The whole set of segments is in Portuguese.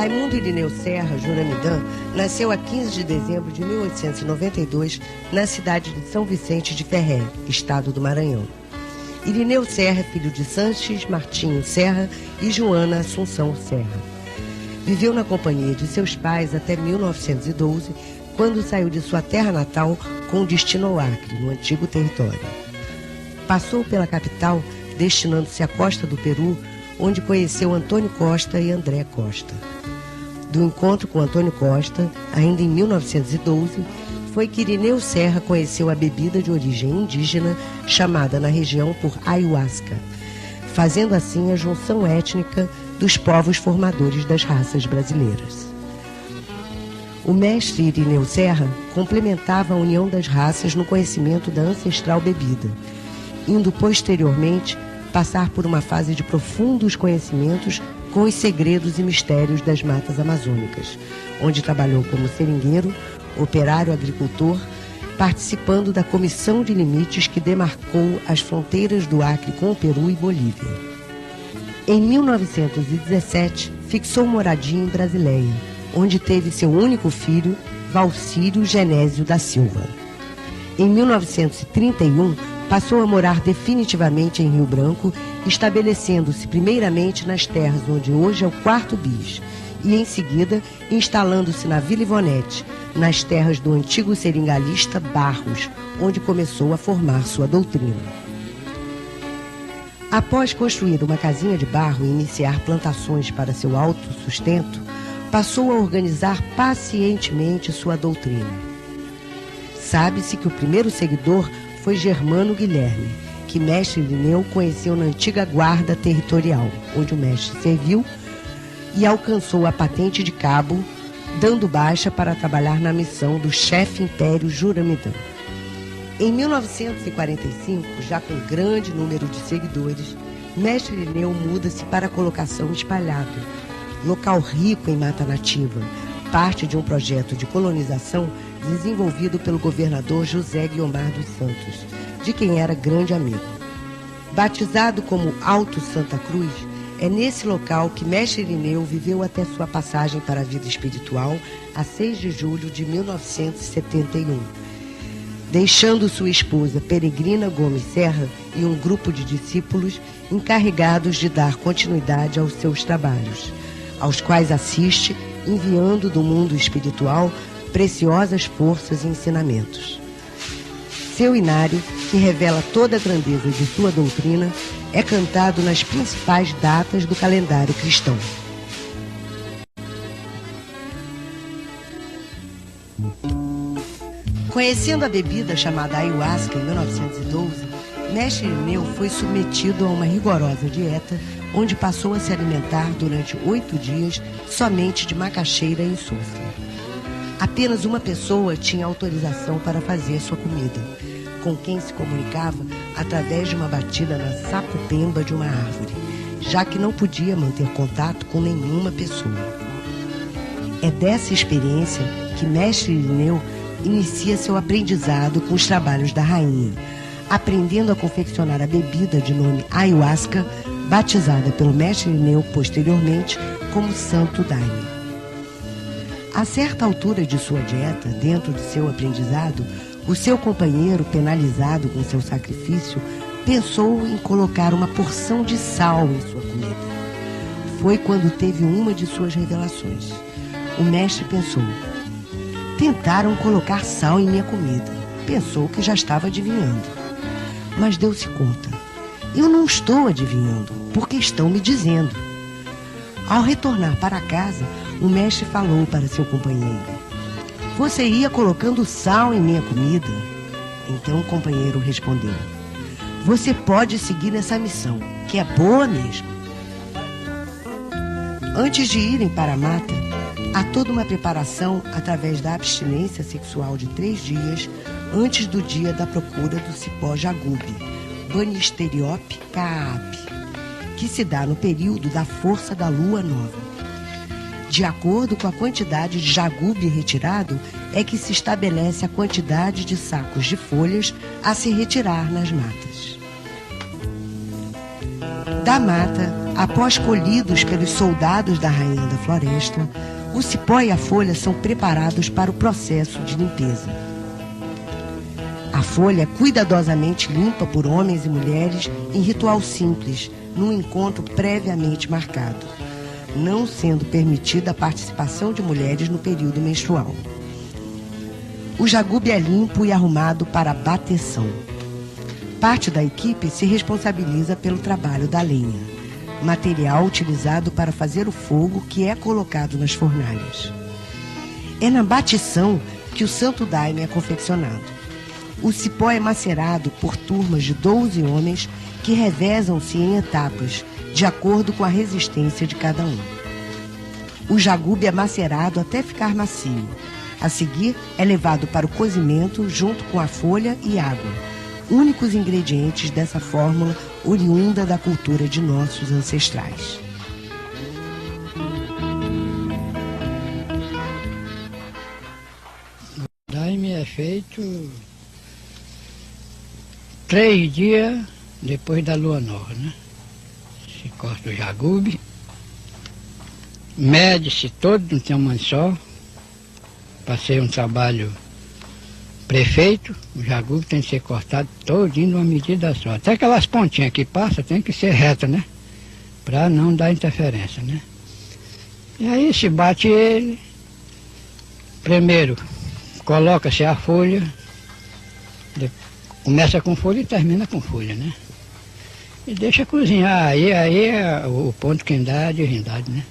Raimundo Irineu Serra Juramidã nasceu a 15 de dezembro de 1892 na cidade de São Vicente de Ferrer, estado do Maranhão. Irineu Serra é filho de Sanches Martinho Serra e Joana Assunção Serra. Viveu na companhia de seus pais até 1912, quando saiu de sua terra natal com destino ao Acre, no antigo território. Passou pela capital, destinando-se à costa do Peru, onde conheceu Antônio Costa e André Costa. Do encontro com Antônio Costa, ainda em 1912, foi que Irineu Serra conheceu a bebida de origem indígena, chamada na região por ayahuasca, fazendo assim a junção étnica dos povos formadores das raças brasileiras. O mestre Irineu Serra complementava a união das raças no conhecimento da ancestral bebida, indo posteriormente passar por uma fase de profundos conhecimentos com os segredos e mistérios das matas amazônicas, onde trabalhou como seringueiro, operário agricultor, participando da comissão de limites que demarcou as fronteiras do Acre com o Peru e Bolívia. Em 1917, fixou moradia em Brasileia, onde teve seu único filho, Valcírio Genésio da Silva. Em 1931, passou a morar definitivamente em Rio Branco, estabelecendo-se primeiramente nas terras onde hoje é o Quarto Bis, e em seguida instalando-se na Vila Ivonete, nas terras do antigo seringalista Barros, onde começou a formar sua doutrina. Após construir uma casinha de barro e iniciar plantações para seu autossustento, passou a organizar pacientemente sua doutrina. Sabe-se que o primeiro seguidor foi Germano Guilherme, que mestre Irineu conheceu na antiga guarda territorial, onde o mestre serviu e alcançou a patente de cabo, dando baixa para trabalhar na missão do chefe Império Juramidã. Em 1945, já com grande número de seguidores, mestre Irineu muda-se para a colocação Espalhado, local rico em mata nativa, parte de um projeto de colonização desenvolvido pelo governador José Guiomar dos Santos, de quem era grande amigo. Batizado como Alto Santa Cruz, é nesse local que mestre Irineu viveu até sua passagem para a vida espiritual, a 6 de julho de 1971, deixando sua esposa Peregrina Gomes Serra e um grupo de discípulos encarregados de dar continuidade aos seus trabalhos, aos quais assiste, enviando do mundo espiritual preciosas forças e ensinamentos. Seu inário, que revela toda a grandeza de sua doutrina, é cantado nas principais datas do calendário cristão. Conhecendo a bebida chamada ayahuasca em 1912, mestre Irineu foi submetido a uma rigorosa dieta, onde passou a se alimentar durante 8 dias somente de macaxeira e insulsa. Apenas uma pessoa tinha autorização para fazer sua comida, com quem se comunicava através de uma batida na sapopemba de uma árvore, já que não podia manter contato com nenhuma pessoa. É dessa experiência que mestre Irineu inicia seu aprendizado com os trabalhos da rainha, aprendendo a confeccionar a bebida de nome ayahuasca, batizada pelo mestre Irineu posteriormente como Santo Daime. A certa altura de sua dieta, dentro de seu aprendizado, o seu companheiro, penalizado com seu sacrifício, pensou em colocar uma porção de sal em sua comida. Foi quando teve uma de suas revelações. O mestre pensou: tentaram colocar sal em minha comida. Pensou que já estava adivinhando. Mas deu-se conta: eu não estou adivinhando, porque estão me dizendo. Ao retornar para casa, o mestre falou para seu companheiro: você ia colocando sal em minha comida? Então o companheiro respondeu: você pode seguir nessa missão, que é boa mesmo. Antes de irem para a mata, há toda uma preparação através da abstinência sexual de 3 dias antes do dia da procura do cipó jagube, Banisteriop caapi, que se dá no período da força da lua nova. De acordo com a quantidade de jagube retirado, é que se estabelece a quantidade de sacos de folhas a se retirar nas matas. Da mata, após colhidos pelos soldados da Rainha da Floresta, o cipó e a folha são preparados para o processo de limpeza. A folha é cuidadosamente limpa por homens e mulheres em ritual simples, num encontro previamente marcado, não sendo permitida a participação de mulheres no período menstrual. O jagube é limpo e arrumado para a bateção. Parte da equipe se responsabiliza pelo trabalho da lenha, material utilizado para fazer o fogo que é colocado nas fornalhas. É na batição que o santo daime é confeccionado. O cipó é macerado por turmas de 12 homens que revezam-se em etapas, de acordo com a resistência de cada um. O jagube é macerado até ficar macio. A seguir, é levado para o cozimento junto com a folha e água, únicos ingredientes dessa fórmula oriunda da cultura de nossos ancestrais. O daime é feito 3 dias depois da lua nova, né? Se corta o jagube, mede-se todo, não tem uma só. Passei um trabalho prefeito, o jagube tem que ser cortado todinho numa medida só. Até aquelas pontinhas que passam tem que ser reta, né? Para não dar interferência, né? E aí se bate ele, primeiro coloca-se a folha, começa com folha e termina com folha, né? E deixa cozinhar, aí é o ponto que dá a divindade, né?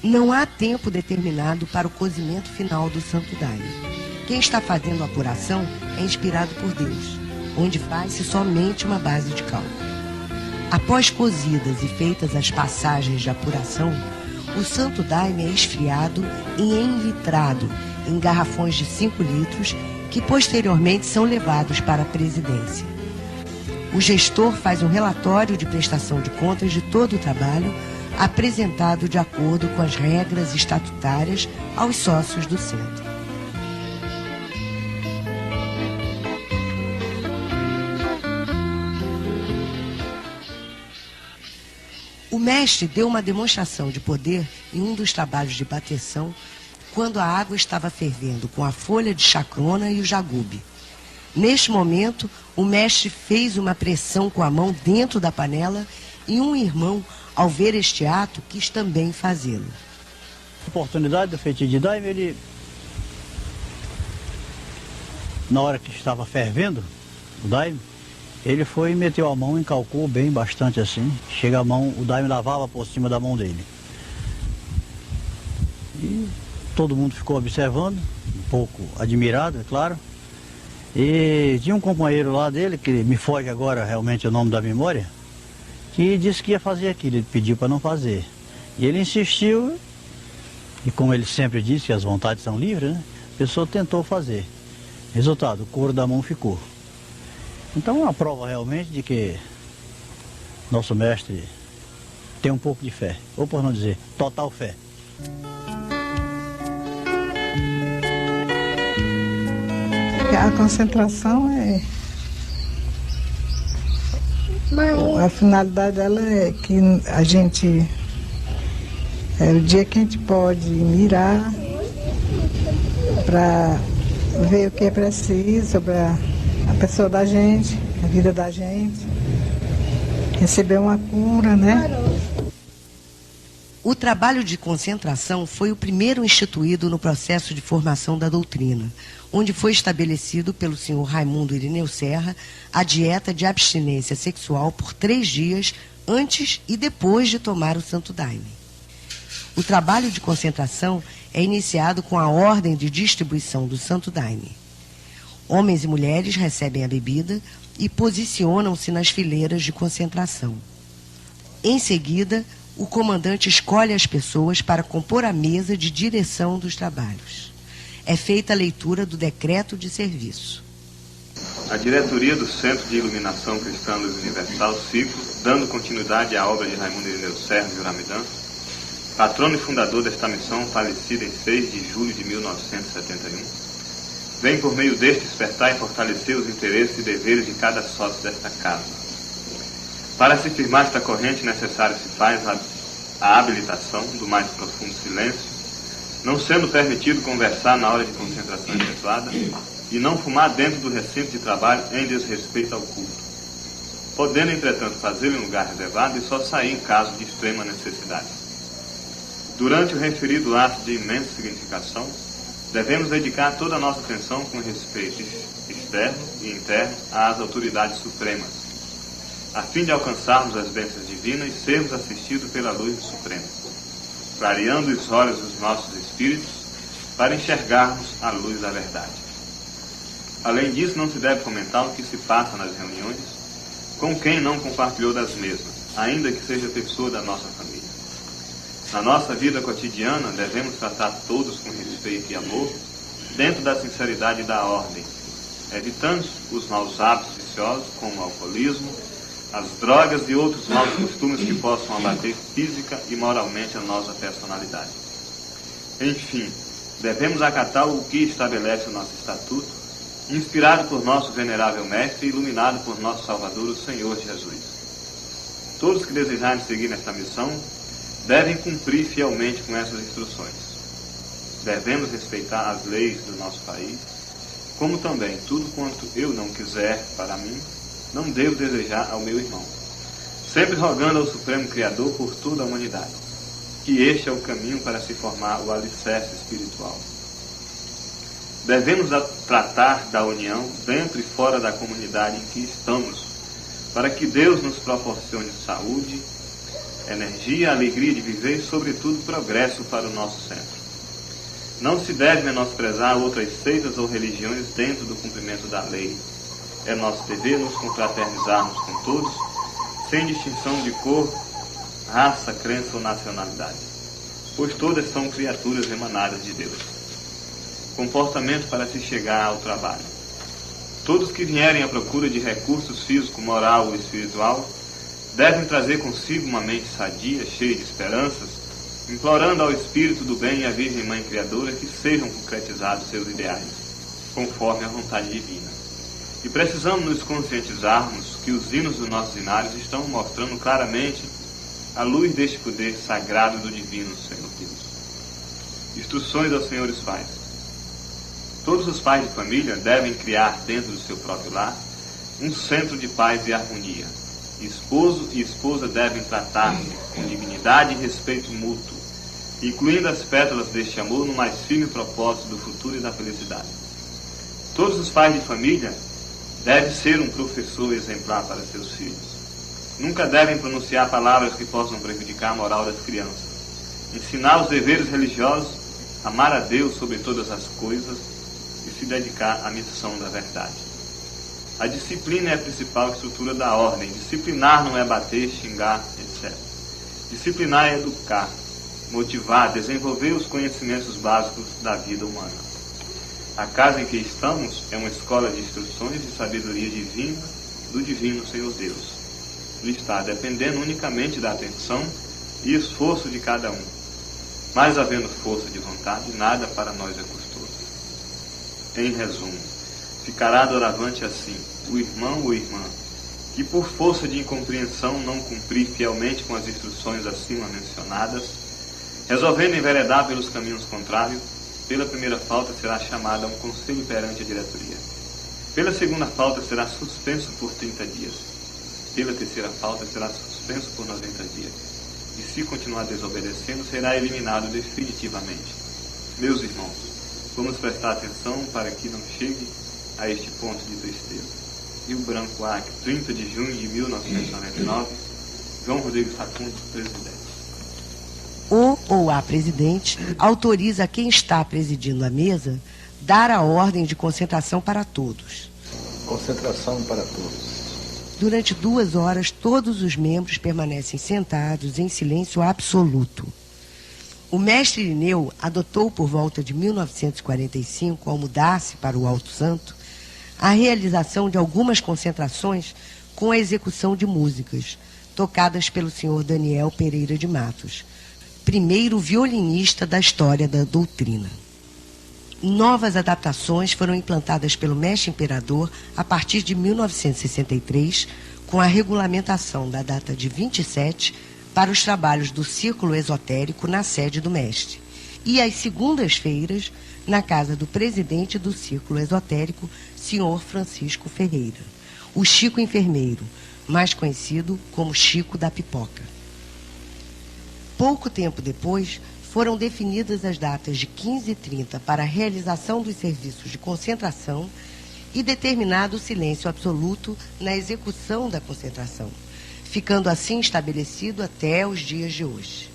Não há tempo determinado para o cozimento final do santo daime. Quem está fazendo a apuração é inspirado por Deus, onde faz-se somente uma base de cálculo. Após cozidas e feitas as passagens de apuração, o santo daime é esfriado e enlitrado em garrafões de 5 litros, que posteriormente são levados para a presidência. O gestor faz um relatório de prestação de contas de todo o trabalho, apresentado de acordo com as regras estatutárias aos sócios do centro. O mestre deu uma demonstração de poder em um dos trabalhos de bateção, quando a água estava fervendo com a folha de chacrona e o jagube. Neste momento, o mestre fez uma pressão com a mão dentro da panela e um irmão, ao ver este ato, quis também fazê-lo. A oportunidade do feitio de daime, ele, na hora que estava fervendo o daime, ele foi e meteu a mão, encalcou bem, bastante assim. Chega a mão, o daime lavava por cima da mão dele. E todo mundo ficou observando, um pouco admirado, é claro. E tinha um companheiro lá dele, que me foge agora realmente o nome da memória, que disse que ia fazer aquilo, ele pediu para não fazer. E ele insistiu, e como ele sempre disse que as vontades são livres, né? A pessoa tentou fazer. Resultado, o couro da mão ficou. Então é uma prova realmente de que nosso mestre tem um pouco de fé, ou por não dizer, total fé. A concentração a finalidade dela é que a gente, é o dia que a gente pode mirar para ver o que é preciso sobre a pessoa da gente, a vida da gente, receber uma cura, né? O trabalho de concentração foi o primeiro instituído no processo de formação da doutrina, onde foi estabelecido pelo senhor Raimundo Irineu Serra a dieta de abstinência sexual por 3 dias antes e depois de tomar o Santo Daime. O trabalho de concentração é iniciado com a ordem de distribuição do Santo Daime. Homens e mulheres recebem a bebida e posicionam-se nas fileiras de concentração. Em seguida, o comandante escolhe as pessoas para compor a mesa de direção dos trabalhos. É feita a leitura do decreto de serviço. A diretoria do Centro de Iluminação Cristã Luz Universal, CICO, dando continuidade à obra de Raimundo Irineu Serra de Uramidã, patrono e fundador desta missão, falecido em 6 de julho de 1971, vem por meio deste despertar e fortalecer os interesses e deveres de cada sócio desta casa. Para se firmar esta corrente, necessário se faz a habilitação do mais profundo silêncio, não sendo permitido conversar na hora de concentração efetuada e não fumar dentro do recinto de trabalho em desrespeito ao culto, podendo, entretanto, fazê-lo em lugar reservado e só sair em caso de extrema necessidade. Durante o referido ato de imensa significação, devemos dedicar toda a nossa atenção com respeito externo e interno às autoridades supremas, a fim de alcançarmos as bênçãos divinas e sermos assistidos pela luz suprema, clareando os olhos dos nossos espíritos para enxergarmos a luz da verdade. Além disso, não se deve comentar o que se passa nas reuniões com quem não compartilhou das mesmas, ainda que seja pessoa da nossa família. Na nossa vida cotidiana, devemos tratar todos com respeito e amor, dentro da sinceridade e da ordem, evitando os maus hábitos viciosos, como o alcoolismo, as drogas e outros maus costumes que possam abater física e moralmente a nossa personalidade. Enfim, devemos acatar o que estabelece o nosso estatuto, inspirado por nosso venerável Mestre e iluminado por nosso Salvador, o Senhor Jesus. Todos que desejarem seguir nesta missão devem cumprir fielmente com essas instruções. Devemos respeitar as leis do nosso país, como também tudo quanto eu não quiser para mim, não devo desejar ao meu irmão, sempre rogando ao Supremo Criador por toda a humanidade, que este é o caminho para se formar o alicerce espiritual. Devemos tratar da união dentro e fora da comunidade em que estamos, para que Deus nos proporcione saúde, energia, alegria de viver e, sobretudo, progresso para o nosso centro. Não se deve menosprezar outras seitas ou religiões dentro do cumprimento da lei. É nosso dever nos confraternizarmos com todos, sem distinção de cor, raça, crença ou nacionalidade, pois todas são criaturas emanadas de Deus. Comportamento para se chegar ao trabalho. Todos que vierem à procura de recursos físico, moral ou espiritual devem trazer consigo uma mente sadia, cheia de esperanças, implorando ao Espírito do Bem e à Virgem Mãe Criadora que sejam concretizados seus ideais, conforme a vontade divina. E precisamos nos conscientizarmos que os hinos dos nossos hinários estão mostrando claramente a luz deste poder sagrado do Divino Senhor Deus. Instruções aos senhores pais. Todos os pais de família devem criar dentro do seu próprio lar um centro de paz e harmonia. Esposo e esposa devem tratar-se com dignidade e respeito mútuo, incluindo as pétalas deste amor no mais firme propósito do futuro e da felicidade. Todos os pais de família devem ser um professor exemplar para seus filhos. Nunca devem pronunciar palavras que possam prejudicar a moral das crianças. Ensinar os deveres religiosos, amar a Deus sobre todas as coisas e se dedicar à missão da verdade. A disciplina é a principal estrutura da ordem. Disciplinar não é bater, xingar, etc. Disciplinar é educar, motivar, desenvolver os conhecimentos básicos da vida humana. A casa em que estamos é uma escola de instruções e sabedoria divina do Divino Senhor Deus. Ele está dependendo unicamente da atenção e esforço de cada um. Mas, havendo força de vontade, nada para nós é custoso. Em resumo, ficará doravante assim, o irmão ou irmã, que por força de incompreensão não cumprir fielmente com as instruções acima mencionadas, resolvendo enveredar pelos caminhos contrários, Pela primeira falta será chamado a um conselho perante a diretoria. Pela segunda falta será suspenso por 30 dias. Pela terceira falta será suspenso por 90 dias. E se continuar desobedecendo, será eliminado definitivamente. Meus irmãos, vamos prestar atenção para que não chegue a este ponto de tristeza. Rio Branco, Acre, 30 de junho de 1999, João Rodrigues Facundo, presidente. O ou a presidente autoriza quem está presidindo a mesa dar a ordem de concentração para todos. Concentração para todos. Durante 2 horas, todos os membros permanecem sentados em silêncio absoluto. O mestre Irineu adotou por volta de 1945, ao mudar-se para o Alto Santo, a realização de algumas concentrações com a execução de músicas, tocadas pelo senhor Daniel Pereira de Matos, primeiro violinista da história da doutrina. Novas adaptações foram implantadas pelo mestre imperador a partir de 1963, com a regulamentação da data de 27 para os trabalhos do Círculo Esotérico na sede do mestre, e às segundas-feiras na casa do presidente do Círculo Esotérico, senhor Francisco Ferreira, o Chico Enfermeiro, mais conhecido como Chico da Pipoca. Pouco tempo depois, foram definidas as datas de 15 e 30 para a realização dos serviços de concentração e determinado o silêncio absoluto na execução da concentração, ficando assim estabelecido até os dias de hoje.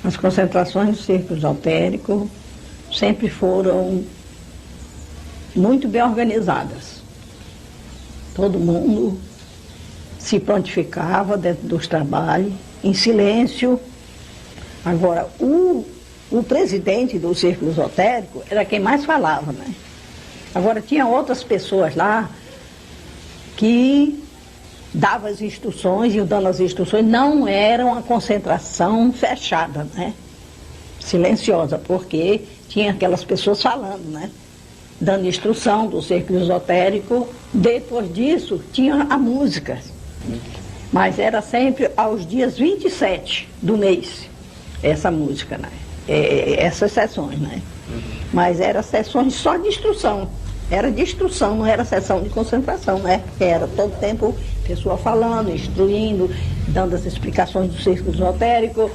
As concentrações do Círculo Esotérico sempre foram muito bem organizadas. Todo mundo se prontificava dentro dos trabalhos, em silêncio. Agora, o presidente do Círculo Esotérico era quem mais falava, né? Agora, tinha outras pessoas lá que davam as instruções, e dando as instruções não era uma concentração fechada, né? Silenciosa, porque tinha aquelas pessoas falando, né? Dando instrução do Círculo Esotérico. Depois disso, tinha a música. Mas era sempre aos dias 27 do mês, essa música, né? Essas sessões, né? Mas eram sessões só de instrução. Era de instrução, não era sessão de concentração, né? Era todo tempo pessoa falando, instruindo, dando as explicações do Círculo Esotérico.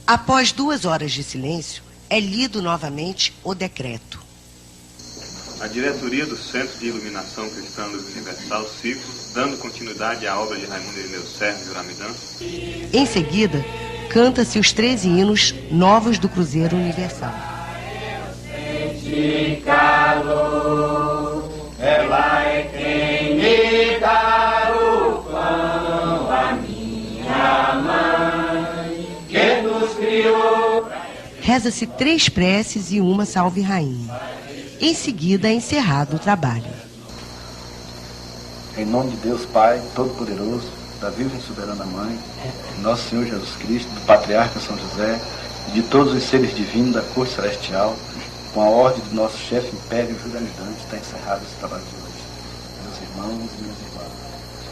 Após 2 horas de silêncio, é lido novamente o decreto. A diretoria do Centro de Iluminação Cristã Luz Universal, Ciclo, dando continuidade à obra de Raimundo Irineu Serra de Uramidã. Em seguida, canta-se os 13 hinos novos do Cruzeiro Universal. Calor, ela é quem me dá o pão, a minha mãe, que nos criou. Reza-se 3 preces e uma Salve Rainha. Em seguida, é encerrado o trabalho. Em nome de Deus Pai Todo-Poderoso, da Viva e Soberana Mãe, de Nosso Senhor Jesus Cristo, do Patriarca São José e de todos os seres divinos da Corte Celestial, com a ordem do nosso chefe Império Júlio Almirante, está encerrado esse trabalho de hoje. Meus irmãos e minhas irmãs,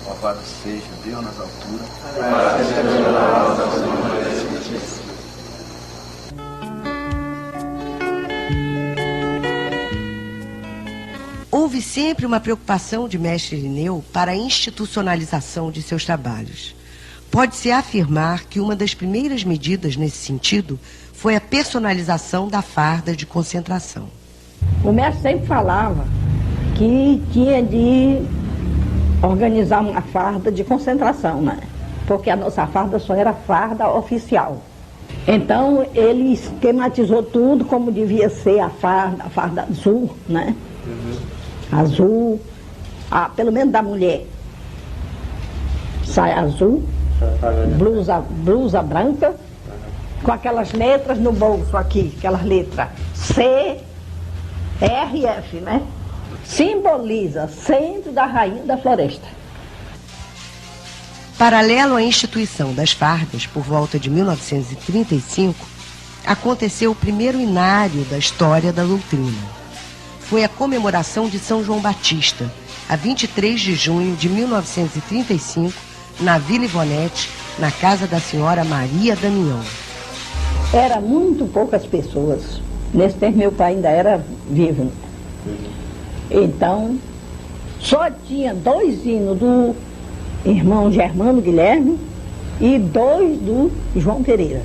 louvado seja Deus nas alturas. Houve sempre uma preocupação de mestre Irineu para a institucionalização de seus trabalhos. Pode-se afirmar que uma das primeiras medidas nesse sentido foi a personalização da farda de concentração. O mestre sempre falava que tinha de organizar uma farda de concentração, né? Porque a nossa farda só era farda oficial. Então ele esquematizou tudo como devia ser a farda azul, né? Azul, pelo menos da mulher. Saia azul, blusa branca, com aquelas letras no bolso aqui, aquelas letras C, R e F, né? Simboliza Centro da Rainha da Floresta. Paralelo à instituição das fardas, por volta de 1935, aconteceu o primeiro inário da história da doutrina. Foi a comemoração de São João Batista, a 23 de junho de 1935, na Vila Ivonete, na casa da senhora Maria Damião. Era muito poucas pessoas. Nesse tempo meu pai ainda era vivo. Então, só tinha 2 hinos do irmão Germano Guilherme e 2 do João Pereira.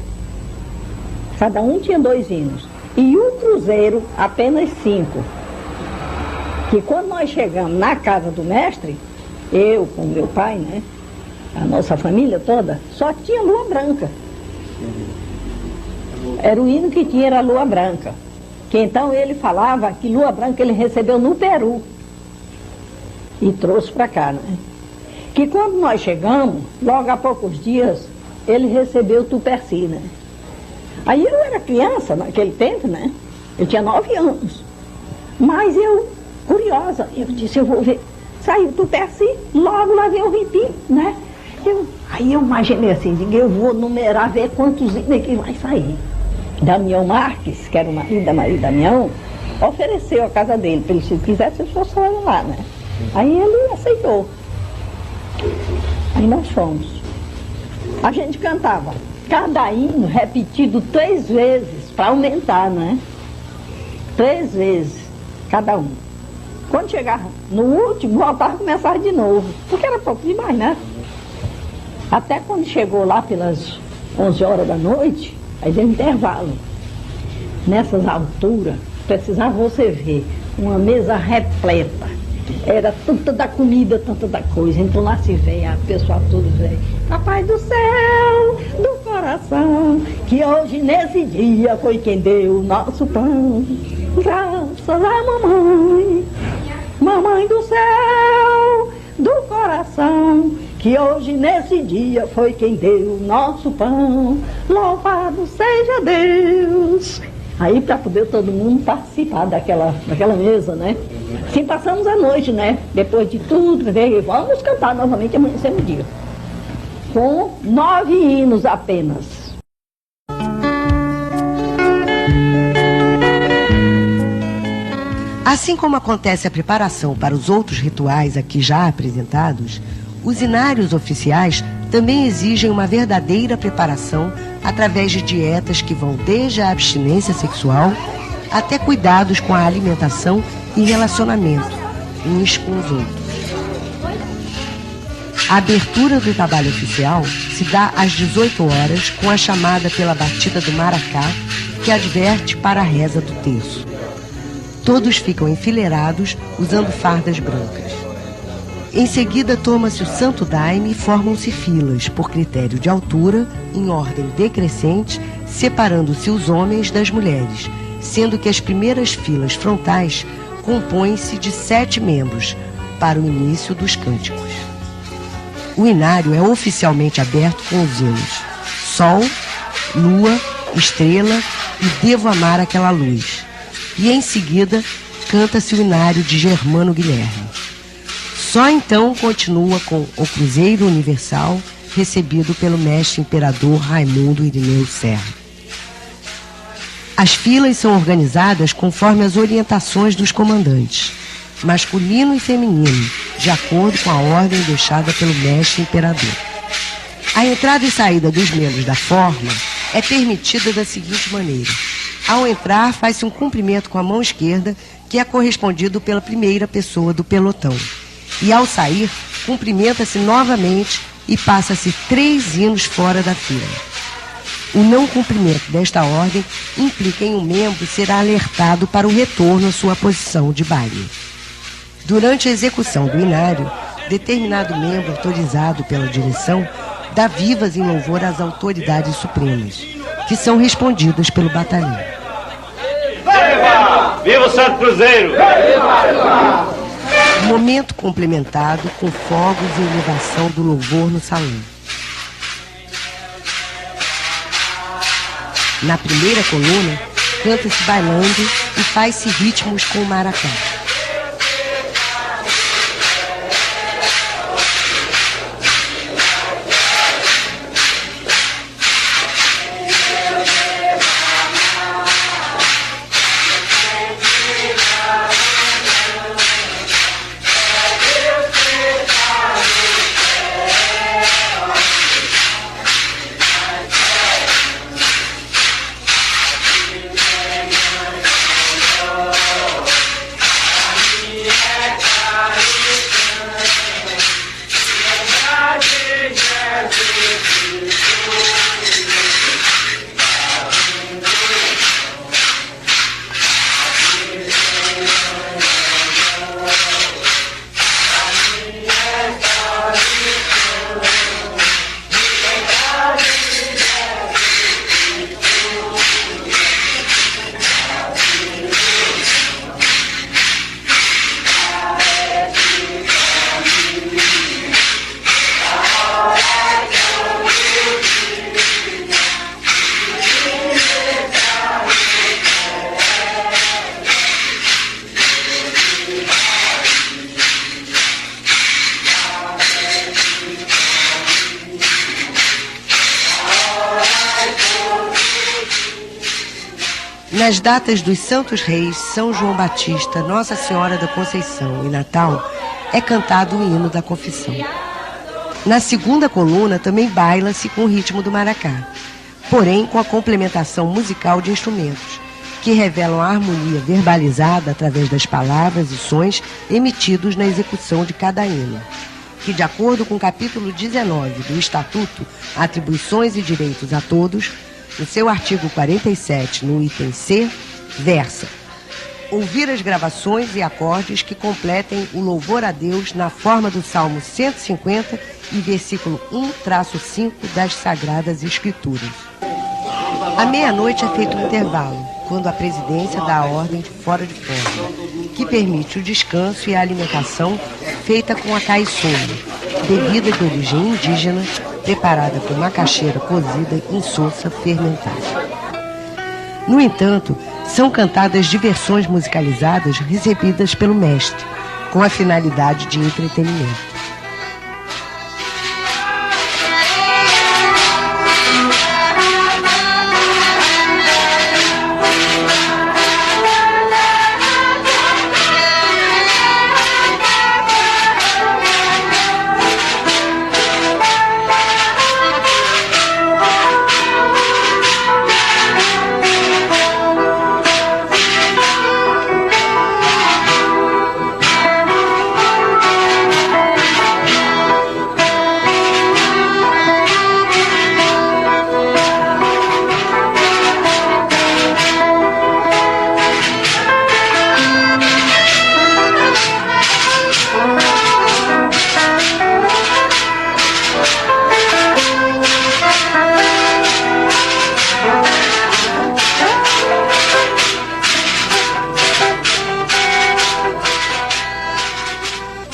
Cada um tinha 2 hinos. E o cruzeiro, apenas 5. Que quando nós chegamos na casa do mestre, eu com meu pai, né, a nossa família toda, só tinha lua branca. Era o hino que tinha, era a lua branca. Que então ele falava que lua branca ele recebeu no Peru e trouxe para cá, né? Que quando nós chegamos, logo há poucos dias, ele recebeu Tuperci, né? Aí eu era criança naquele tempo, né? Eu tinha 9 anos. Mas eu, curiosa, eu disse, eu vou ver. Saiu Tuperci, logo lá veio o Ripi, né? Aí eu imaginei assim, digo, eu vou numerar, ver quantos hinos que vai sair. Damião Marques, que era o marido da Maria Damião, ofereceu a casa dele, para ele, se quisesse, ele fosse lá, né? Aí ele aceitou. Aí nós fomos. A gente cantava cada hino repetido 3 vezes, para aumentar, né? 3 vezes, cada um. Quando chegava no último, voltava e começava de novo, porque era pouco demais, né? Até quando chegou lá pelas 11 horas da noite, aí deu intervalo. Nessas alturas, precisava você ver, uma mesa repleta. Era tanta da comida, tanta da coisa. Então lá se vê, a pessoa toda vê. Papai do céu, do coração, que hoje nesse dia foi quem deu o nosso pão. Graças a mamãe, mamãe do céu, do coração, que hoje nesse dia foi quem deu o nosso pão. Louvado seja Deus. Aí para poder todo mundo participar daquela mesa, né? Assim passamos a noite, né? Depois de tudo, vamos cantar novamente, amanhecemos o dia. Com 9 hinos apenas. Assim como acontece a preparação para os outros rituais aqui já apresentados, os inários oficiais também exigem uma verdadeira preparação através de dietas que vão desde a abstinência sexual até cuidados com a alimentação e relacionamento uns com os outros. A abertura do trabalho oficial se dá às 18 horas com a chamada pela batida do maracá, que adverte para a reza do terço. Todos ficam enfileirados usando fardas brancas. Em seguida, toma-se o santo daime e formam-se filas, por critério de altura, em ordem decrescente, separando-se os homens das mulheres, sendo que as primeiras filas frontais compõem-se de 7 membros, para o início dos cânticos. O inário é oficialmente aberto com os hinos Sol, Lua, Estrela e Devo Amar Aquela Luz. E em seguida, canta-se o inário de Germano Guilherme. Só então continua com o Cruzeiro Universal, recebido pelo mestre imperador Raimundo Irineu Serra. As filas são organizadas conforme as orientações dos comandantes, masculino e feminino, de acordo com a ordem deixada pelo mestre imperador. A entrada e saída dos membros da forma é permitida da seguinte maneira. Ao entrar, faz-se um cumprimento com a mão esquerda, que é correspondido pela primeira pessoa do pelotão. E ao sair, cumprimenta-se novamente e passa-se 3 hinos fora da fila. O não cumprimento desta ordem implica em um membro ser alertado para o retorno à sua posição de baile. Durante a execução do inário, determinado membro autorizado pela direção dá vivas em louvor às autoridades supremas, que são respondidas pelo batalhão. Viva! Viva o Santo Cruzeiro! Viva! Momento complementado com fogos e elevação do louvor no salão. Na primeira coluna, canta-se bailando e faz-se ritmos com o maracá. Nas datas dos Santos Reis, São João Batista, Nossa Senhora da Conceição e Natal, é cantado o hino da confissão. Na segunda coluna também baila-se com o ritmo do maracá, porém com a complementação musical de instrumentos, que revelam a harmonia verbalizada através das palavras e sons emitidos na execução de cada hino, que, de acordo com o capítulo 19 do Estatuto Atribuições e Direitos a Todos, no seu artigo 47, no item C, versa: ouvir as gravações e acordes que completem o louvor a Deus na forma do Salmo 150 e versículo 1-5 das Sagradas Escrituras. À meia-noite é feito um intervalo, quando a presidência dá a ordem de fora de forma, que permite o descanso e a alimentação feita com a caiçona, bebida de origem indígena, preparada com macaxeira cozida em soça fermentada. No entanto, são cantadas diversões musicalizadas recebidas pelo mestre, com a finalidade de entretenimento.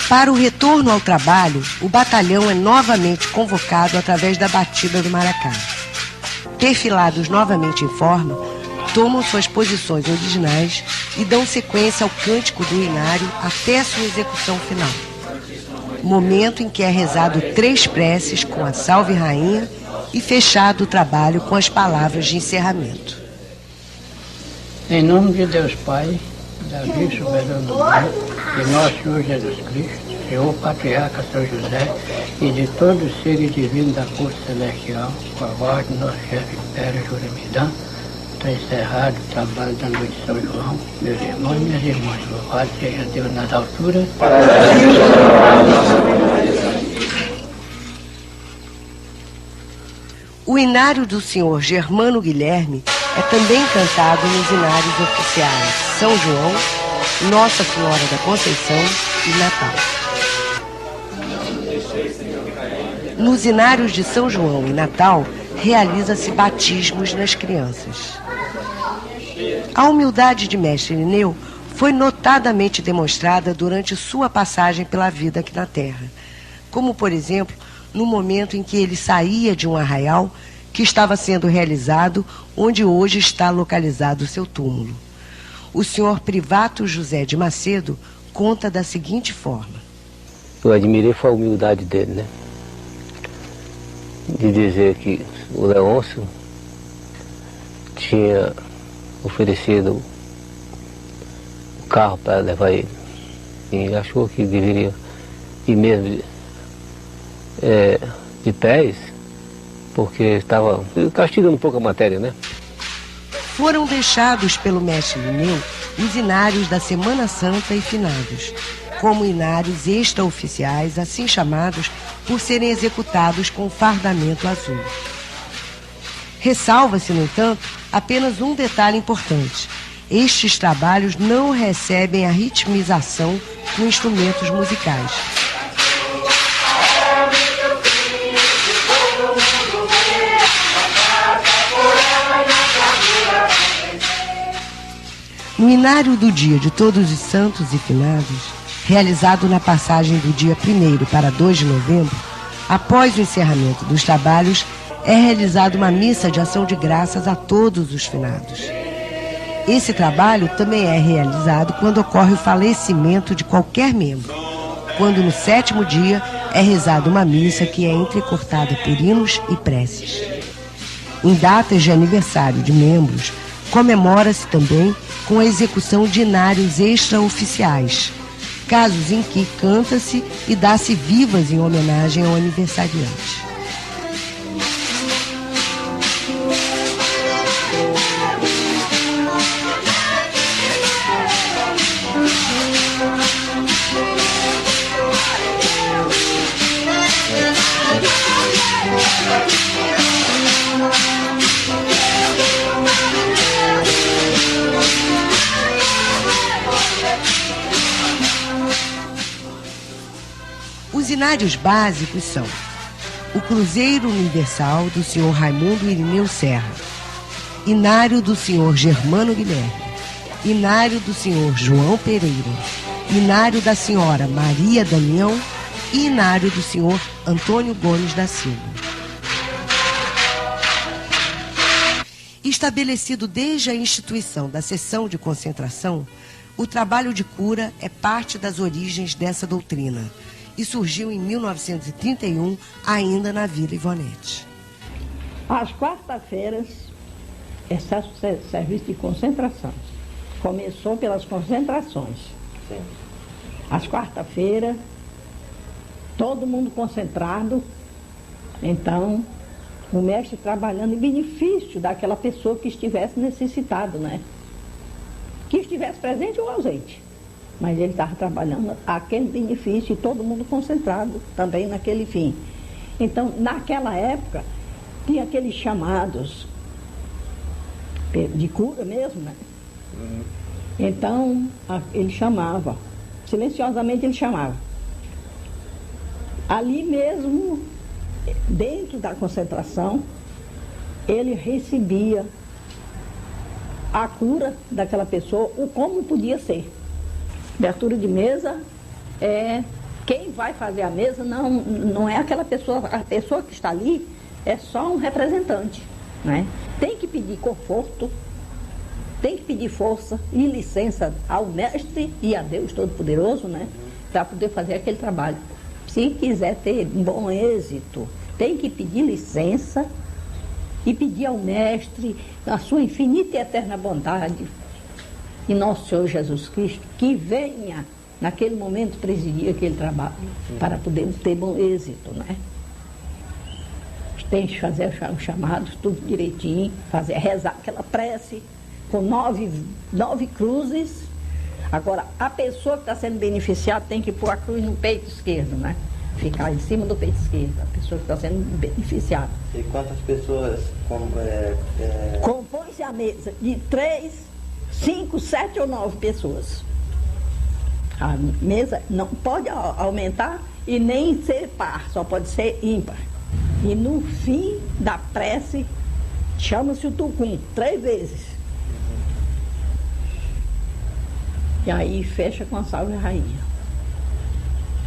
Para o retorno ao trabalho, o batalhão é novamente convocado através da batida do maracá. Perfilados novamente em forma, tomam suas posições originais e dão sequência ao cântico do inário até a sua execução final. Momento em que é rezado 3 preces com a Salve Rainha e fechado o trabalho com as palavras de encerramento. Em nome de Deus Pai, Davi soberano do mundo, de nosso Senhor Jesus Cristo, Senhor Patriarca São José e de todos os seres divinos da corte celestial, com a voz do nosso chefe Império Juramidã, está encerrado o trabalho da noite de São João. Meus irmãos e minhas irmãs, louvado seja Deus nas alturas. O inário do senhor Germano Guilherme é também cantado nos inários oficiais São João, Nossa Senhora da Conceição e Natal. Nos inários de São João e Natal, realiza-se batismos nas crianças. A humildade de Mestre Irineu foi notadamente demonstrada durante sua passagem pela vida aqui na Terra, como, por exemplo, no momento em que ele saía de um arraial que estava sendo realizado onde hoje está localizado o seu túmulo. O senhor Privato José de Macedo conta da seguinte forma. Eu admirei foi a humildade dele, né? De dizer que o Leôncio tinha oferecido o carro para levar ele. E achou que deveria ir mesmo de pés, porque estava castigando um pouco a matéria, né? Foram deixados pelo mestre Irineu os inários da Semana Santa e finados, como inários extraoficiais, assim chamados por serem executados com fardamento azul. Ressalva-se, no entanto, apenas um detalhe importante. Estes trabalhos não recebem a ritmização com instrumentos musicais. No inário do dia de Todos os Santos e Finados, realizado na passagem do dia 1º para 2 de novembro, após o encerramento dos trabalhos, é realizada uma missa de ação de graças a todos os finados. Esse trabalho também é realizado quando ocorre o falecimento de qualquer membro, quando no 7º dia é rezada uma missa que é entrecortada por hinos e preces. Em datas de aniversário de membros, Comemora-se também com a execução de inários extraoficiais, casos em que canta-se e dá-se vivas em homenagem ao aniversariante. Os inários básicos são o Cruzeiro Universal do Sr. Raimundo Irineu Serra, Inário do Sr. Germano Guilherme, Inário do Sr. João Pereira, Inário da Senhora Maria Damião e Inário do Sr. Antônio Gomes da Silva. Estabelecido desde a instituição da seção de concentração, o trabalho de cura é parte das origens dessa doutrina e surgiu em 1931, ainda na Vila Ivonete. Às quarta-feiras, é serviço de concentração. Começou pelas concentrações. Sim. Às quarta-feiras, todo mundo concentrado. Então, o mestre trabalhando em benefício daquela pessoa que estivesse necessitado, né? Que estivesse presente ou ausente. Mas ele estava trabalhando aquele benefício e todo mundo concentrado também naquele fim. Então, naquela época, tinha aqueles chamados de cura mesmo, né? Então, ele chamava, silenciosamente ele chamava. Ali mesmo, dentro da concentração, ele recebia a cura daquela pessoa, o como podia ser. Abertura de mesa, quem vai fazer a mesa não é aquela pessoa, a pessoa que está ali é só um representante, né? Tem que pedir conforto, tem que pedir força e licença ao mestre e a Deus Todo-Poderoso, né? Para poder fazer aquele trabalho. Se quiser ter um bom êxito, tem que pedir licença e pedir ao mestre a sua infinita e eterna bondade e nosso Senhor Jesus Cristo, que venha, naquele momento, presidir aquele trabalho, para poder ter bom êxito, né? Tem que fazer os chamados, tudo direitinho, rezar aquela prece, com 9 cruzes. Agora, a pessoa que está sendo beneficiada tem que pôr a cruz no peito esquerdo, né? Ficar em cima do peito esquerdo, a pessoa que está sendo beneficiada. E quantas pessoas compõe-se a mesa de 3, 5, 7 ou 9 pessoas. A mesa não pode aumentar e nem ser par, só pode ser ímpar. E no fim da prece, chama-se o tucum, 3 vezes. E aí fecha com a salve rainha.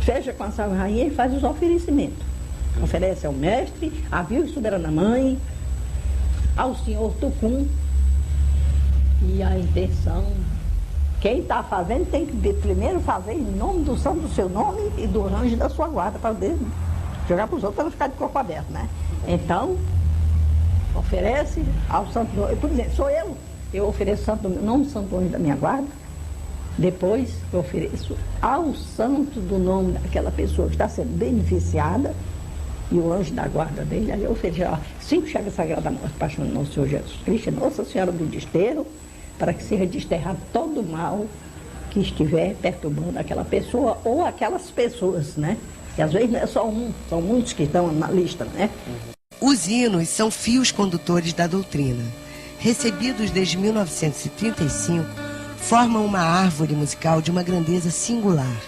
Fecha com a salve rainha e faz os oferecimentos. Oferece ao mestre, à Virgem Soberana Mãe, ao Senhor Tucum. E a intenção, quem está fazendo tem que primeiro fazer em nome do santo do seu nome e do anjo da sua guarda, para poder jogar para os outros, para não ficar de corpo aberto, né? Então, oferece ao santo, por exemplo, sou eu ofereço santo do nome do santo anjo da minha guarda, depois eu ofereço ao santo do nome daquela pessoa que está sendo beneficiada e o anjo da guarda dele, aí eu ofereço 5 chagas sagradas da morte, paixão do nosso Senhor Jesus Cristo, Nossa Senhora do Desterro, para que seja desterrado todo o mal que estiver perturbando aquela pessoa ou aquelas pessoas, né? E às vezes não é só um, são muitos que estão na lista, né? Os hinos são fios condutores da doutrina. Recebidos desde 1935, formam uma árvore musical de uma grandeza singular,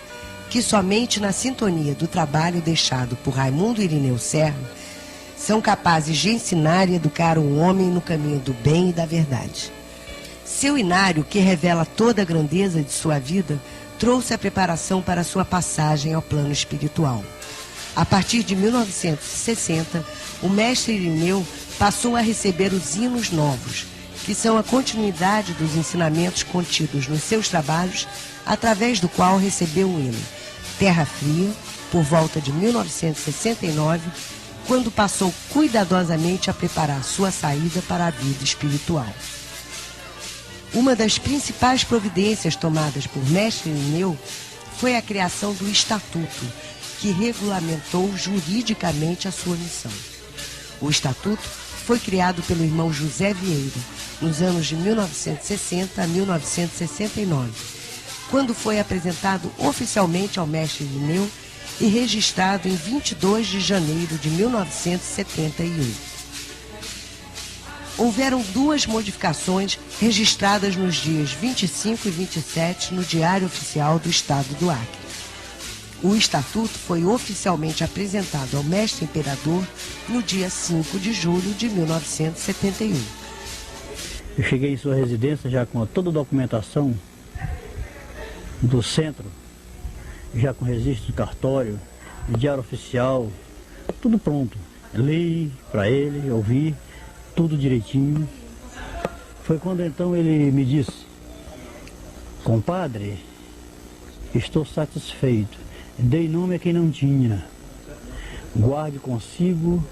que somente na sintonia do trabalho deixado por Raimundo Irineu Serra são capazes de ensinar e educar o homem no caminho do bem e da verdade. Seu inário, que revela toda a grandeza de sua vida, trouxe a preparação para sua passagem ao plano espiritual. A partir de 1960, o mestre Irineu passou a receber os hinos novos, que são a continuidade dos ensinamentos contidos nos seus trabalhos, através do qual recebeu o hino Terra Fria, por volta de 1969, quando passou cuidadosamente a preparar sua saída para a vida espiritual. Uma das principais providências tomadas por Mestre Irineu foi a criação do Estatuto, que regulamentou juridicamente a sua missão. O Estatuto foi criado pelo irmão José Vieira, nos anos de 1960 a 1969, quando foi apresentado oficialmente ao Mestre Irineu e registrado em 22 de janeiro de 1978. Houveram duas modificações registradas nos dias 25 e 27 no Diário Oficial do Estado do Acre. O Estatuto foi oficialmente apresentado ao Mestre Imperador no dia 5 de julho de 1971. Eu cheguei em sua residência já com toda a documentação do centro, já com registro de cartório, de diário oficial, tudo pronto. Li para ele, ouvi, tudo direitinho. Foi quando então ele me disse: compadre, estou satisfeito, dei nome a quem não tinha, guarde consigo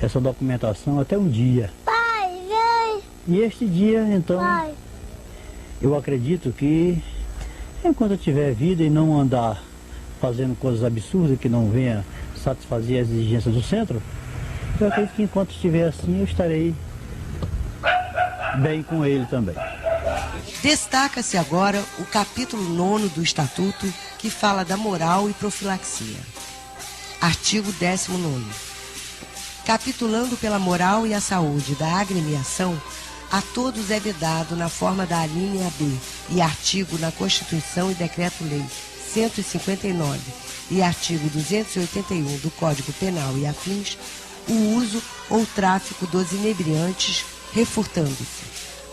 essa documentação até um dia. Pai, vem! E este dia então, Pai, eu acredito que enquanto eu tiver vida e não andar fazendo coisas absurdas que não venha satisfazer as exigências do centro, eu acredito que enquanto estiver assim eu estarei bem com ele também. Destaca-se agora o capítulo 9 do Estatuto, que fala da moral e profilaxia. Artigo 19º. Capitulando pela moral e a saúde da agremiação, a todos é vedado na forma da alínea B e artigo na Constituição e Decreto-Lei 159 e artigo 281 do Código Penal e afins, o uso ou tráfico dos inebriantes, refurtando-se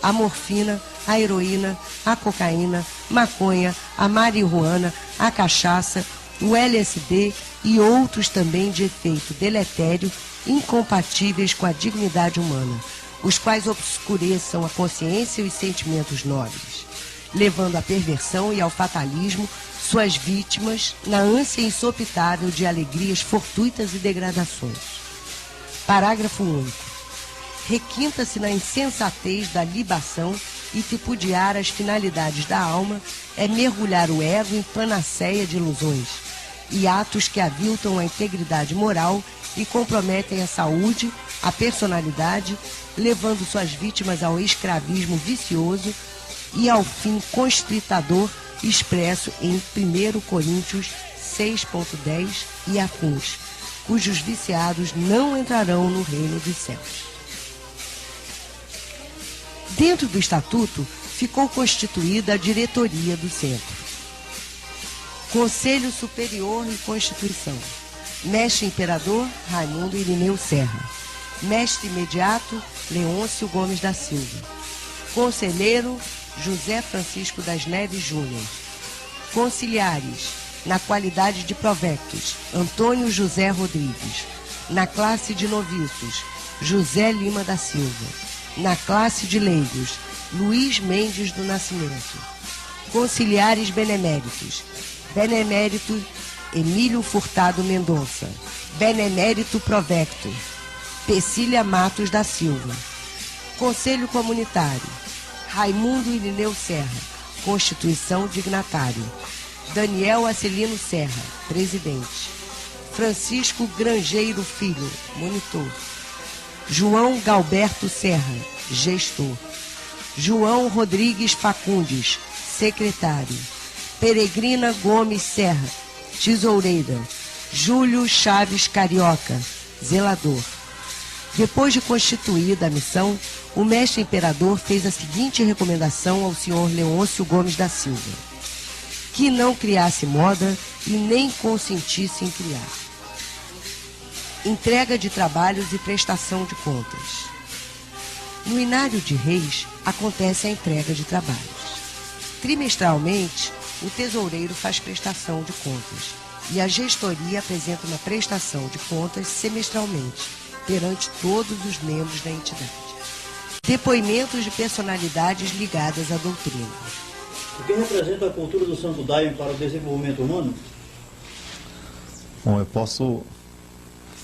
a morfina, a heroína, a cocaína, maconha, a marihuana, a cachaça, o LSD e outros também de efeito deletério incompatíveis com a dignidade humana, os quais obscureçam a consciência e os sentimentos nobres, levando à perversão e ao fatalismo suas vítimas na ânsia insopitável de alegrias fortuitas e degradações. Parágrafo único. Requinta-se na insensatez da libação e tripudiar as finalidades da alma é mergulhar o ego em panaceia de ilusões e atos que aviltam a integridade moral e comprometem a saúde, a personalidade, levando suas vítimas ao escravismo vicioso e ao fim constritador expresso em 1 Coríntios 6,10 e afins, cujos viciados não entrarão no reino dos céus. Dentro do Estatuto, ficou constituída a diretoria do Centro. Conselho Superior e Constituição. Mestre Imperador, Raimundo Irineu Serra. Mestre Imediato, Leôncio Gomes da Silva. Conselheiro, José Francisco das Neves Júnior. Conciliares, na qualidade de provectos, Antônio José Rodrigues. Na classe de noviços, José Lima da Silva. Na classe de leigos, Luiz Mendes do Nascimento. Conciliares beneméritos, Benemérito Emílio Furtado Mendonça. Benemérito Provecto, Pecília Matos da Silva. Conselho Comunitário, Raimundo Irineu Serra, Constituição Dignatário. Daniel Acelino Serra, Presidente. Francisco Grangeiro Filho, Monitor. João Galberto Serra, Gestor. João Rodrigues Facundes, Secretário. Peregrina Gomes Serra, Tesoureira. Júlio Chaves Carioca, Zelador. Depois de constituída a missão, o Mestre Imperador fez a seguinte recomendação ao senhor Leôncio Gomes da Silva: que não criasse moda e nem consentisse em criar. Entrega de trabalhos e prestação de contas. No Inário de Reis, acontece a entrega de trabalhos. Trimestralmente, o tesoureiro faz prestação de contas e a gestoria apresenta uma prestação de contas semestralmente, perante todos os membros da entidade. Depoimentos de personalidades ligadas à doutrina. O que representa a cultura do Santo Daime para o desenvolvimento humano? Bom, eu posso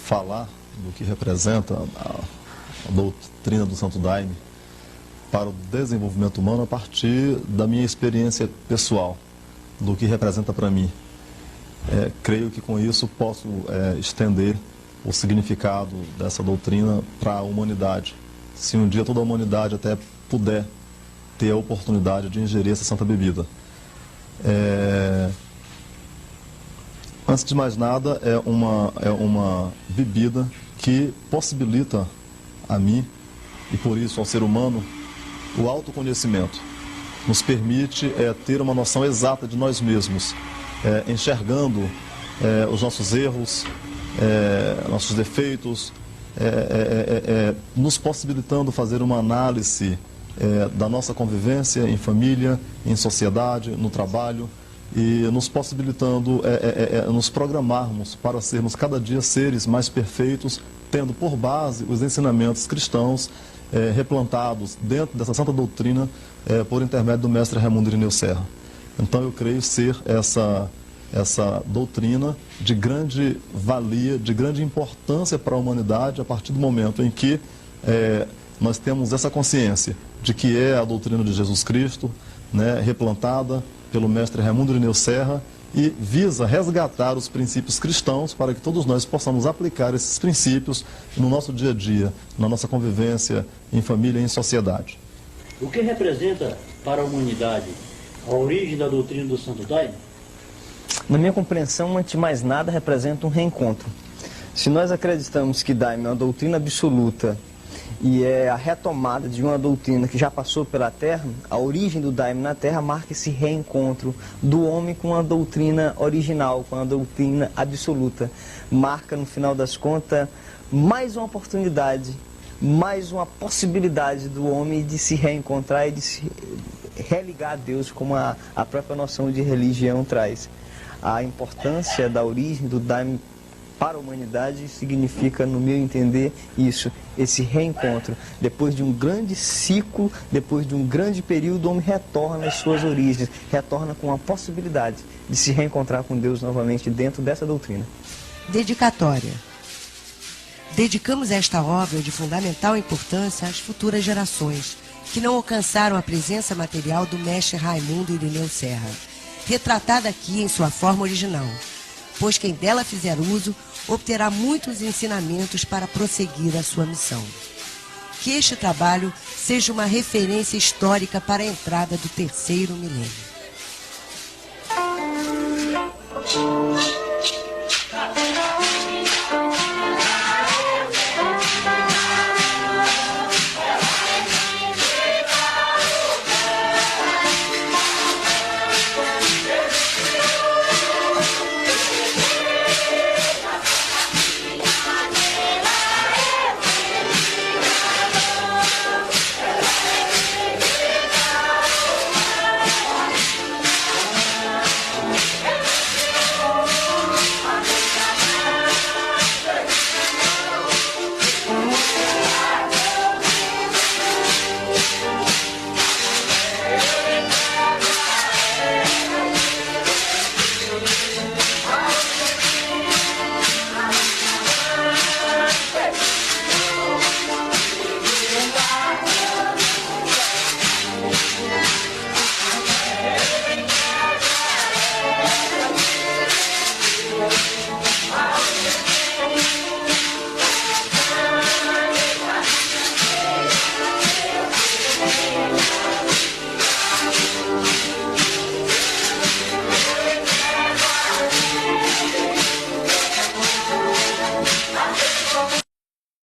falar do que representa a doutrina do Santo Daime para o desenvolvimento humano a partir da minha experiência pessoal, do que representa para mim. Creio que com isso posso estender o significado dessa doutrina para a humanidade. Se um dia toda a humanidade até puder ter a oportunidade de ingerir essa santa bebida. Antes de mais nada, é uma bebida que possibilita a mim, e por isso ao ser humano, o autoconhecimento. Nos permite ter uma noção exata de nós mesmos, enxergando os nossos erros, nossos defeitos, nos possibilitando fazer uma análise da nossa convivência em família, em sociedade, no trabalho, e nos possibilitando nos programarmos para sermos cada dia seres mais perfeitos, tendo por base os ensinamentos cristãos replantados dentro dessa santa doutrina por intermédio do mestre Raimundo Irineu Serra. Então eu creio ser essa doutrina de grande valia, de grande importância para a humanidade a partir do momento em que nós temos essa consciência de que é a doutrina de Jesus Cristo, né, replantada pelo mestre Raimundo Irineu Serra, e visa resgatar os princípios cristãos para que todos nós possamos aplicar esses princípios no nosso dia a dia, na nossa convivência em família e em sociedade. O que representa para a humanidade a origem da doutrina do Santo Daime? Na minha compreensão, antes de mais nada, representa um reencontro. Se nós acreditamos que Daime é uma doutrina absoluta e é a retomada de uma doutrina que já passou pela Terra, a origem do Daime na Terra marca esse reencontro do homem com a doutrina original, com a doutrina absoluta. Marca, no final das contas, mais uma oportunidade, mais uma possibilidade do homem de se reencontrar e de se religar a Deus, como a própria noção de religião traz. A importância da origem do Daime para a humanidade significa, no meu entender, isso, esse reencontro. Depois de um grande ciclo, depois de um grande período, o homem retorna às suas origens, retorna com a possibilidade de se reencontrar com Deus novamente dentro dessa doutrina. Dedicatória. Dedicamos esta obra de fundamental importância às futuras gerações, que não alcançaram a presença material do mestre Raimundo Irineu Serra, retratada aqui em sua forma original, pois quem dela fizer uso obterá muitos ensinamentos para prosseguir a sua missão. Que este trabalho seja uma referência histórica para a entrada do terceiro milênio.